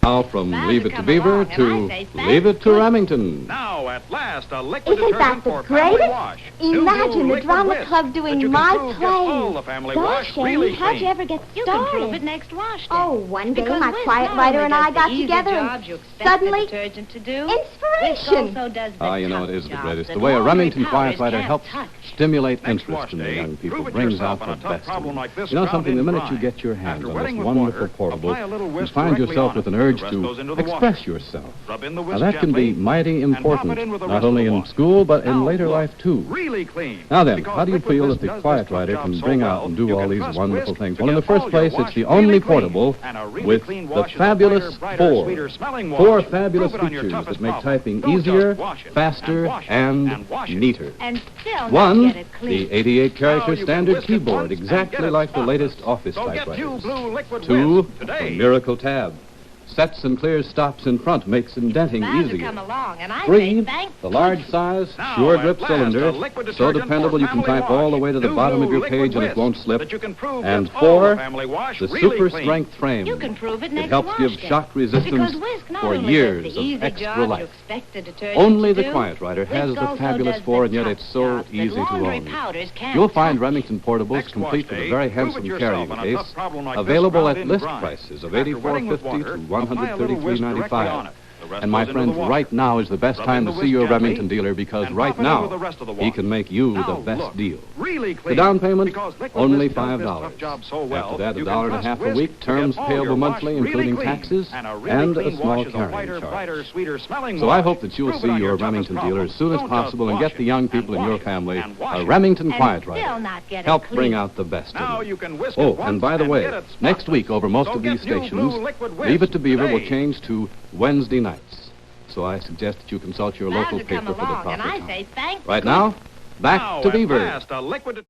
Now from Leave It to Beaver to Leave It to Remington. Now, at last, a liquid Isn't that detergent the for family greatest? wash. Imagine the Liquid drama Whisk club that doing you can my prove play. gets all the family wash Gosh, really Amy, how'd clean. you ever get started? You can prove it next wash day. Oh, one day Because my Whisk quiet not writer only and I does got the easy together jobs and you expect suddenly the detergent to do. Whisk inspiration. also does the You know, tough it is the jobs greatest. that The way a ordinary Remington powders Typewriter can't helps touch. stimulate Next interest wash in the day, young people, prove it brings yourself out on the a tough best in problem them. like this You know ground something, the in minute you brine. get your hands After on wetting this with wonderful water, portable, apply a little you whisk find directly yourself on with it. an urge The rest to goes into the express washer. yourself. Rub in the Now whisk that can be gently, mighty and pop important, it in with the not rest of only the in wash. school, but in Now, later look, life too. really clean. Now then, Because how do you Liquid feel Whisk that the does quiet this tough writer job can so bring well, out and do you all can these trust wonderful Whisk things? to Well, in the get all first your place, wash it's the really only clean. portable And a really with clean the wash is a fabulous brighter, four. sweeter smelling wash. Four fabulous Prove it on your features toughest that make problem. typing Don't easier, just wash it, faster, wash it, and wash it. neater. And still One, not get it clean. the 88-character Now you can standard whisk it keyboard, once and exactly get it like the spotless. latest office So get typewriters. two blue Liquid Two, Whisk the today. Miracle Tab. Sets and clears stops in front, makes indenting Glad to easier. come along, and I Three, say thank the large size, Now, sure at grip last, cylinder, a liquid so detergent dependable for you can family type all the wash. way to the New bottom of blue your page and Liquid it won't Whisk slip. that you can prove And gets all four, the family wash the really super clean. strength frame. You can prove it next It helps wash give day. shock resistance Because Whisk not for only years does the of easy extra jobs you life. expect the detergent Only to the do, Quiet Writer has Whisk the also fabulous does four, the and yet tough it's so jobs that easy to laundry own. powders can't You'll find touch. Remington Portables Next complete wash with a day, very prove handsome it yourself carrying on a case, tough problem like this available ground at in list brine. prices of After wetting with $84.50 water, to apply a little whisk directly on $133.95. it. The rest And my goes into the friends, washer. right now is the best Rub time in to the see whisk your gently, Remington dealer because and right pop it in with now the rest of the he wash. can make you Now, the best look, deal. really clean. The down payment, Because Liquid only Whisk does this $5. tough job so well, After that, you $1.50 can a trust Whisk week, to get terms all payable your monthly, wash really including clean. taxes, And a really and clean a small wash is a carrying lighter, charge. brighter, sweeter smelling So wash. I hope that you'll Prove see it on your toughest Remington dealer problem. as soon as Don't just possible and wash get the it, young people in and your wash it, family and wash a it. Remington And Quiet still Writer. not get it Help clean. bring out the best in Now them. you can whisk Oh, it once and by the and way, get it next spotless. week over most So of get these new stations, blue Liquid Whisk Leave It to Beaver will today. change to Wednesday nights. So I suggest that you consult your Glad local to come paper for the along, proper and I time. say thank Right now, back Now, to at Beaver. last, a liquid